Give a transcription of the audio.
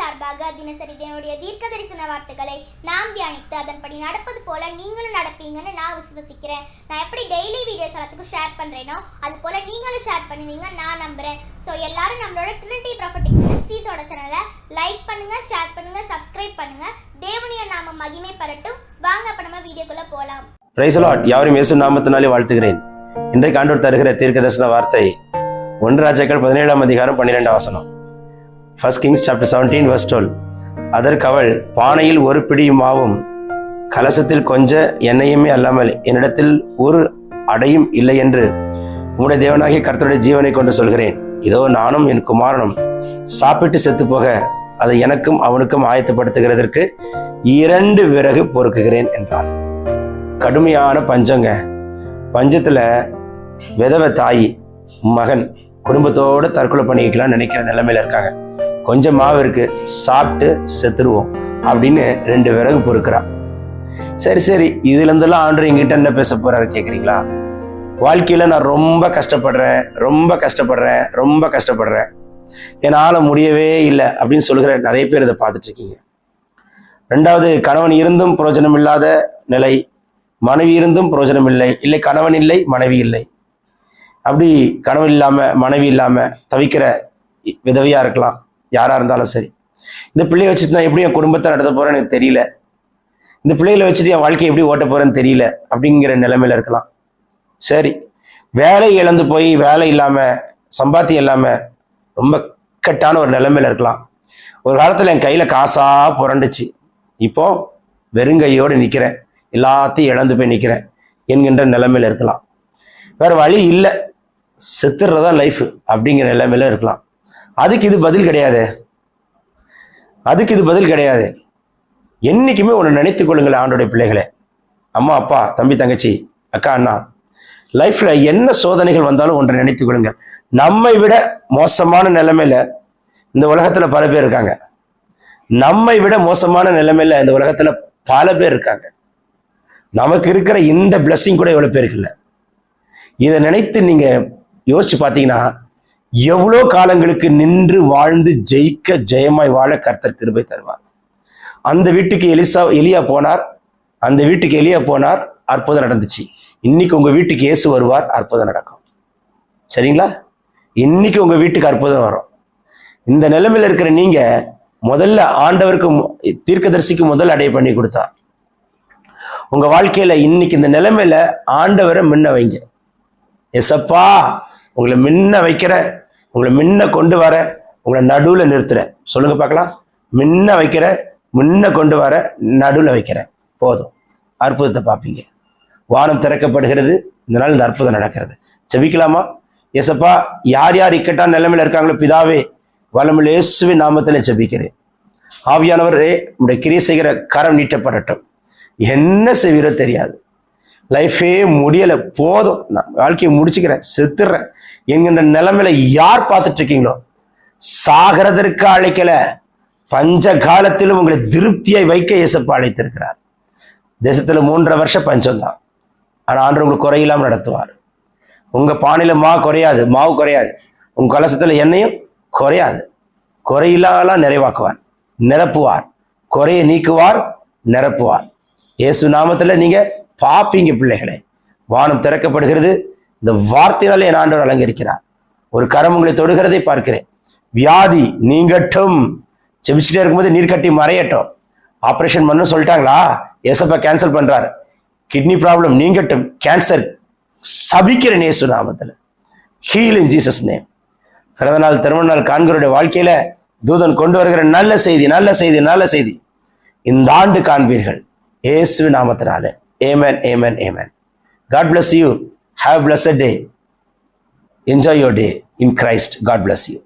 சார்பாக தினசரி தேவனுடைய தீர்க்க தரிசன வார்த்தைகளை நாம் தியானித்து அதன்படி நடப்பது போல நீங்களும் நடப்பீங்கன்னு நான் விசுவசிக்கிறேன். நான் எப்படி டெய்லி வீடியோஸ் எல்லாத்துக்கும் ஷேர் பண்றேனோ அது போல நீங்களும் ஷேர் பண்ணுவீங்க நான் நம்புறேன். ஸோ எல்லாரும் நம்மளோட ட்ரினிட்டி ப்ராஃபட்டிக் மினிஸ்ட்ரீஸோட சேனலை லைக் பண்ணுங்க, ஷேர் பண்ணுங்க, சப்ஸ்கிரைப் பண்ணுங்க. தேவனுடைய நாமம் மகிமை பெறட்டும். வாங்க அப்ப நம்ம வீடியோக்குள்ள போலாம். Praise the Lord. யாவரையும் இயேசு நாமத்தினாலே வாழ்த்துகிறேன். இன்றைக்கு ஆண்டவர் தருகிற தீர்க்க தரிசன வார்த்தை 1 ராஜாக்கள் 17ஆம் அதிகாரம் 12ஆம் வசனம். 1 Kings chapter 17 verse 12. அதற்கு அவள், பானையில் ஒரு பிடி மாவும் கலசத்தில் கொஞ்ச எண்ணெயுமே அல்லாமல் என்னிடத்தில் ஒரு அடையும் இல்லை என்று உம்முடைய தேவனாகிய கர்த்தருடைய ஜீவனை கொண்டு சொல்கிறேன். இதோ நானும் என் குமாரனும் சாப்பிட்டு செத்து போக அதை எனக்கும் அவனுக்கும் ஆயத்தப்படுத்துகிறதற்கு 2 விறகு பொறுக்குகிறேன் என்றார். கடுமையான பஞ்சங்க. பஞ்சத்துல விதவை தாய் மகன் குடும்பத்தோடு தற்கொலை பண்ணிக்கலாம் நினைக்கிற நிலைமையில இருக்காங்க. கொஞ்சம் மாவு இருக்கு, சாப்பிட்டு செத்துருவோம் அப்படின்னு 2 விறகு பொறுக்கிறா. சரி இதுல இருந்தெல்லாம் ஆண்டவர் எங்கிட்ட என்ன பேச போறாரு கேக்குறீங்களா? வாழ்க்கையில நான் ரொம்ப கஷ்டப்படுறேன், என்னால முடியவே இல்லை அப்படின்னு சொல்லுகிற நிறைய பேர் இதை பார்த்துட்டு இருக்கீங்க. 2வது, கணவன் இருந்தும் பிரயோஜனம் இல்லாத நிலை, மனைவி இருந்தும் பிரயோஜனம் இல்லை கணவன் இல்லை மனைவி இல்லை, அப்படி கணவன் இல்லாம மனைவி இல்லாம தவிக்கிற விதவையா இருக்கலாம். யாரா இருந்தாலும் சரி, இந்த பிள்ளைய வச்சுட்டு நான் எப்படி என் குடும்பத்தை நடத்த போறேன்னு எனக்கு தெரியல, இந்த பிள்ளைகளை வச்சுட்டு என் வாழ்க்கையை எப்படி ஓட்ட போறேன்னு தெரியல அப்படிங்கிற நிலைமையில இருக்கலாம். சரி, வேலை இழந்து போய் வேலை இல்லாம சம்பாத்தியம் இல்லாம ரொம்ப கட்டான ஒரு நிலைமையில இருக்கலாம். ஒரு காலத்துல என் கையில காசா புரண்டுச்சு, இப்போ வெறுங்கையோடு நிக்கிறேன், எல்லாத்தையும் இழந்து போய் நிக்கிறேன் என்கின்ற நிலைமையில இருக்கலாம். வேற வழி இல்லை, செத்துறதா லைஃப் அப்படிங்கிற நிலைமையில இருக்கலாம். அதுக்கு இது பதில் கிடையாது. என்னைக்குமே ஒன்று நினைத்துக் கொள்ளுங்கள் ஆண்டோடைய பிள்ளைகளே, அம்மா அப்பா தம்பி தங்கச்சி அக்கா அண்ணா, லைஃப்ல என்ன சோதனைகள் வந்தாலும் ஒன்றை நினைத்துக் கொள்ளுங்கள். நம்மை விட மோசமான நிலைமையில இந்த உலகத்துல பல பேர் இருக்காங்க. நம்மை விட மோசமான நிலைமையில இந்த உலகத்துல பல பேர் இருக்காங்க. நமக்கு இருக்கிற இந்த பிளஸ்ஸிங் கூட எவ்வளவு பேருக்கு இல்லை. இதை நினைத்து நீங்க யோசிச்சு பார்த்தீங்கன்னா எவ்வளோ காலங்களுக்கு நின்று வாழ்ந்து ஜெயமாய் வாழ கர்த்தர் கிருபை தருவார். அந்த வீட்டுக்கு எலியா போனார், அற்புதம் நடந்துச்சு. இன்னைக்கு உங்க வீட்டுக்கு இயேசு வருவார், அற்புதம் நடக்கும். சரிங்களா? இன்னைக்கு உங்க வீட்டுக்கு அற்புதம் வரும். இந்த நிலைமையில இருக்கிற நீங்க முதல்ல ஆண்டவருக்கு தீர்க்கதரிசிக்கு முதல் அடைய பண்ணி கொடுத்தார். உங்க வாழ்க்கையில இன்னைக்கு இந்த நிலைமையில ஆண்டவரை முன்ன வைங்க. எசப்பா, உங்களை முன்ன வைக்கிறேன், உங்களை முன்ன கொண்டு வர, உங்களை நடுவுல நிறுத்துறேன். சொல்லுங்க பார்க்கலாம். முன்ன வைக்கிறேன், முன்ன கொண்டு வர, நடுவுல வைக்கிறேன். போதும், அற்புதத்தை பார்ப்பீங்க. வானம் திறக்கப்படுகிறது. இந்த நாள் இந்த அற்புதம் நடக்கிறது. செபிக்கலாமா? எசப்பா, யார் யார் இக்கட்டான நிலைமையில இருக்காங்களோ பிதாவே, வல்லமையுள்ள இயேசுவின் நாமத்திலே செபிக்கிறேன். ஆவியானவரே, உங்களுடைய கிரியை செய்கிற கரம் நீட்டப்படட்டும். என்ன செய்வீரோ தெரியாது, லைஃபே முடியல, போதும், நான் வாழ்க்கையை முடிச்சுக்கிறேன், செத்துடுறேன் என்கின்ற நிலைமையில யார் பார்த்துட்டு இருக்கீங்களோ, சாகிறதற்கு அழைக்கல, பஞ்ச காலத்திலும் உங்களை திருப்தியாய் வைக்க இயேசப்பா அழைத்திருக்கிறார். தேசத்துல 3.5 வருஷம் பஞ்சம் தான், ஆனா ஆண்டவர் உங்களுக்கு குறையில்லாம நடத்துவார். உங்க பானையில மாவு குறையாது, உங்க கலசத்துல எண்ணெயும் குறையாது. குறையில்லாம் நிறைவாக்குவார், நிரப்புவார், குறையை நீக்குவார், நிரப்புவார். இயேசு நாமத்துல நீங்க பாப்பீங்க பிள்ளைகளே. வானம் திறக்கப்படுகிறது. இந்த வார்த்தையினாலே என் ஆண்டவர் அலங்கரிக்கிறார். ஒரு கரம் உங்களை தொடுகிறதை பார்க்கிறேன். வியாதி நீங்கட்டும். செபிச்சுட்டே இருக்கும்போது நீர் கட்டி மறையட்டும். ஆபரேஷன் பண்ண சொல்லிட்டாங்களா? ஏசப்பா கேன்சல் பண்றாரு. கிட்னி ப்ராப்ளம் நீங்கட்டும். கேன்சர் சபிக்கிறேன் இயேசு நாமத்துல. Heal in Jesus name. பிறந்த நாள் திருமண நாள் காண்கிறோட வாழ்க்கையில தூதன் கொண்டு வருகிற நல்ல செய்தி இந்த ஆண்டு காண்பீர்கள் இயேசு நாமத்தினால. Amen. God bless you. Have a blessed day. Enjoy your day in Christ. God bless you.